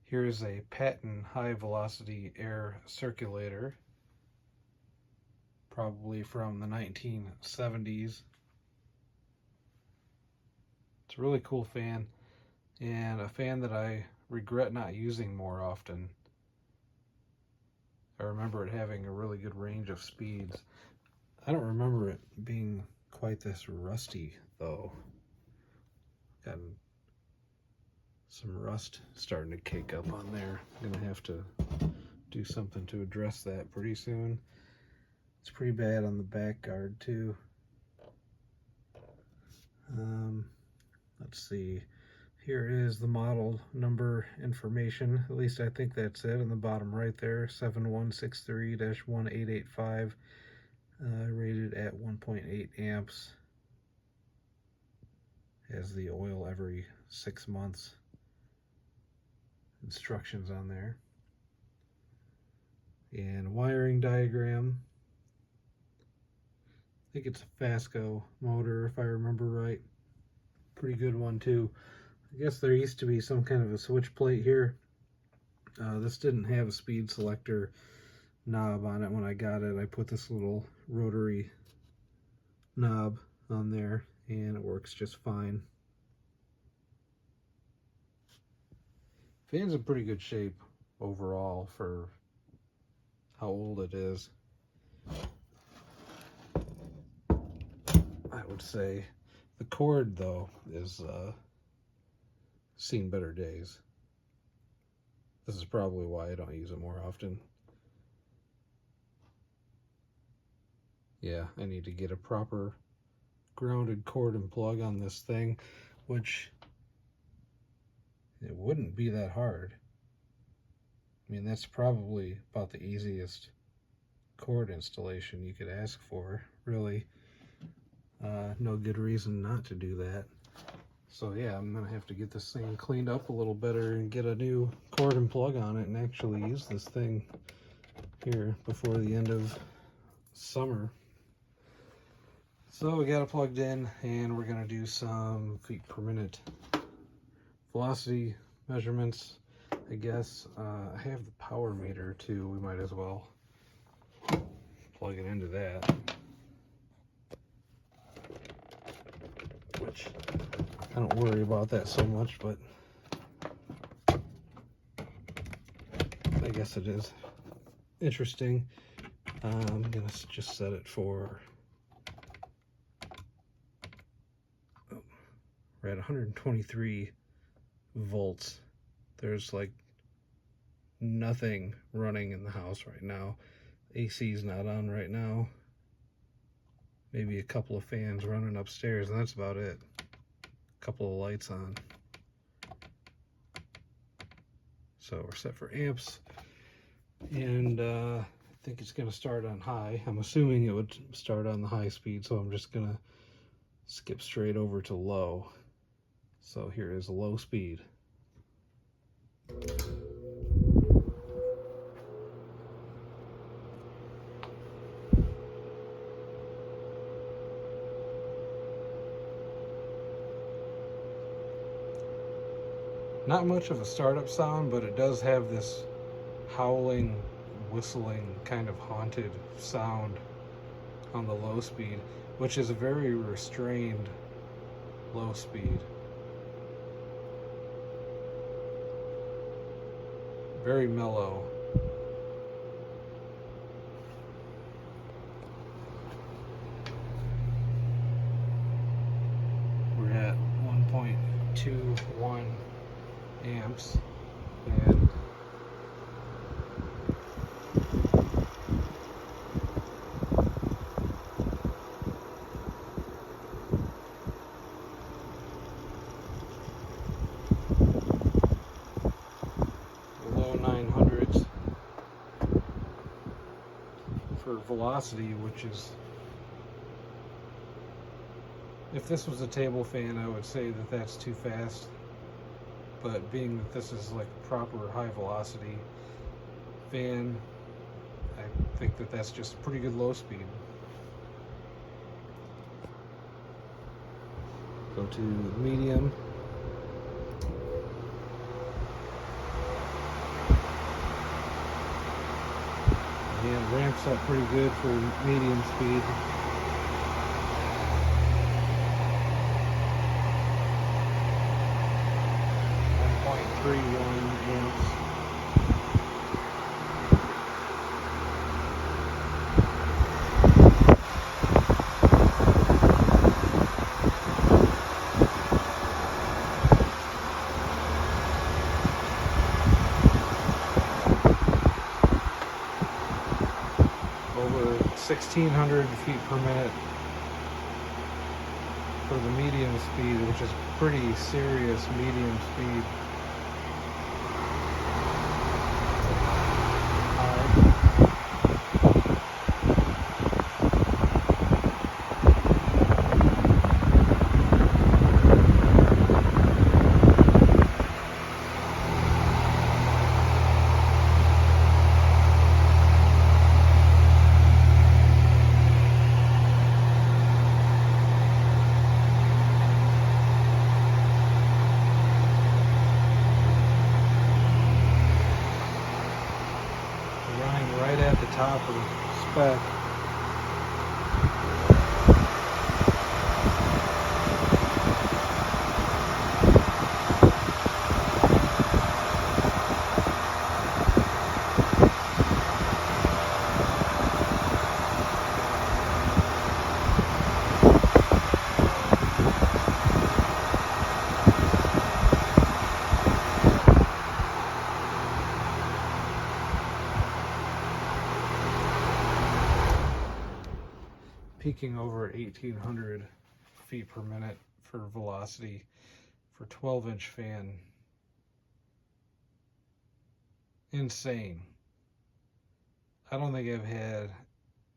Here's a Patton high velocity air circulator, probably from the 1970s. It's a really cool fan, and a fan that I regret not using more often. I remember it having a really good range of speeds. I don't remember it being quite this rusty though. Got some rust starting to cake up on there. I'm gonna have to do something to address that pretty soon. It's pretty bad on the back guard too. Let's see. Here is the model number information. At least I think that's it in the bottom right there. 7163-1885. Rated at 1.8 amps. Has the oil every 6 months. Instructions on there. And wiring diagram. I think it's a Fasco motor if I remember right. Pretty good one too. I guess there used to be some kind of a switch plate here. This didn't have a speed selector knob on it when I got it. I put this little rotary knob on there and it works just fine. Fan's in pretty good shape overall for how old it is. I would say the cord though is seen better days. This is probably why I don't use it more often. Yeah, I need to get a proper grounded cord and plug on this thing, which it wouldn't be that hard. I mean, that's probably about the easiest cord installation you could ask for, really. No good reason not to do that. So yeah, I'm gonna have to get this thing cleaned up a little better and get a new cord and plug on it and actually use this thing here before the end of summer. So we got it plugged in and we're gonna do some feet per minute velocity measurements, I guess. I have the power meter too. We might as well plug it into that, which I don't worry about that so much, but I guess it is interesting. I'm gonna just set it for, we're at 123 volts. There's like nothing running in the house right now. AC is not on right now. Maybe a couple of fans running upstairs, and that's about it. A couple of lights on. So we're set for amps, and I think it's going to start on high. I'm assuming it would start on the high speed, so I'm just going to skip straight over to low. So here is low speed. Not much of a startup sound, but it does have this howling, whistling, kind of haunted sound on the low speed, which is a very restrained low speed. Very mellow. We're at 1.21 amps, and low 900s for velocity, which is, if this was a table fan, I would say that that's too fast. But being that this is like a proper high velocity fan, I think that that's just a pretty good low speed. Go to medium. And it ramps up pretty good for medium speed. 1.31 amps. Over 1,600 feet per minute for the medium speed, which is pretty serious medium speed. Running right at the top of the spec. Peaking over 1,800 feet per minute for velocity for 12-inch fan. Insane. I don't think I've had,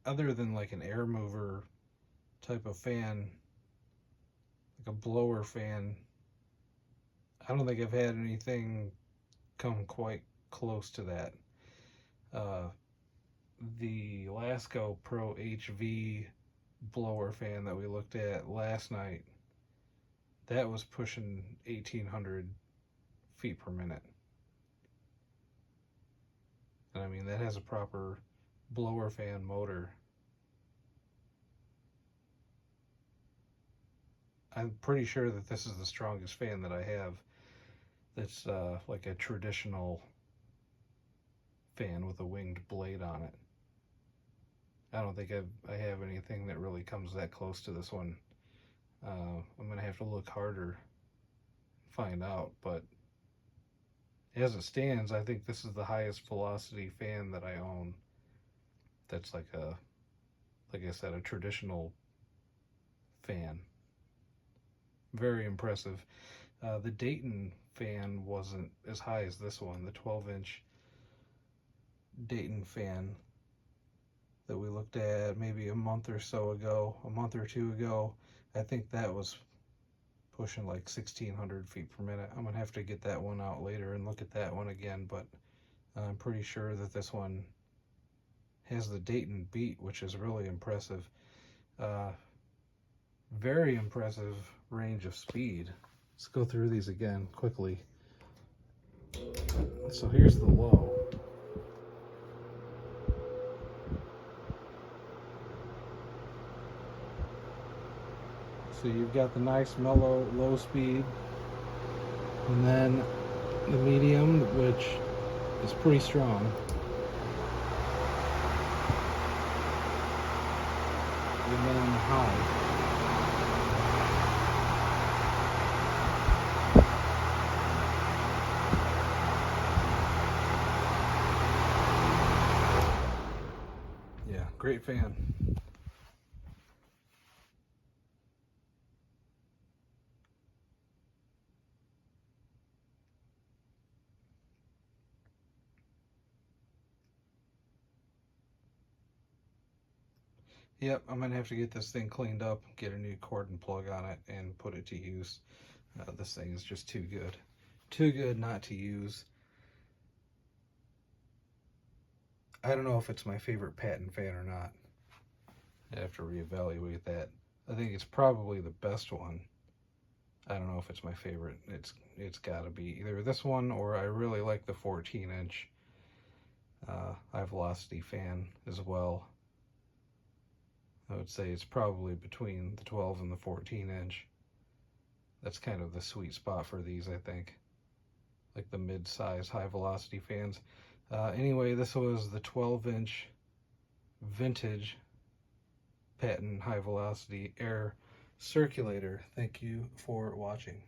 other than like an air mover type of fan, like a blower fan, I don't think I've had anything come quite close to that. The Lasco Pro HV blower fan that we looked at last night, that was pushing 1,800 feet per minute. And I mean, that has a proper blower fan motor. I'm pretty sure that this is the strongest fan that I have that's like a traditional fan with a winged blade on it. I don't think I have anything that really comes that close to this one. I'm going to have to look harder, find out, but as it stands, I think this is the highest velocity fan that I own. That's like I said, a traditional fan. Very impressive. The Dayton fan wasn't as high as this one. The 12-inch Dayton fan that we looked at maybe a month or two ago, I think that was pushing like 1,600 feet per minute. I'm gonna have to get that one out later and look at that one again, but I'm pretty sure that this one has the Dayton beat, which is really impressive. Very impressive range of speed. Let's go through these again quickly. So here's the low. So you've got the nice mellow low speed, and then the medium, which is pretty strong, and then the high. Yeah, great fan. Yep, I'm gonna have to get this thing cleaned up, get a new cord and plug on it, and put it to use. This thing is just too good. Too good not to use. I don't know if it's my favorite Patton fan or not. I have to reevaluate that. I think it's probably the best one. I don't know if it's my favorite. It's got to be either this one, or I really like the 14-inch high velocity fan as well. I would say it's probably between the 12 and the 14 inch. That's kind of the sweet spot for these, I think. Like the mid-size high velocity fans. Anyway, this was the 12-inch vintage Patton high velocity air circulator. Thank you for watching.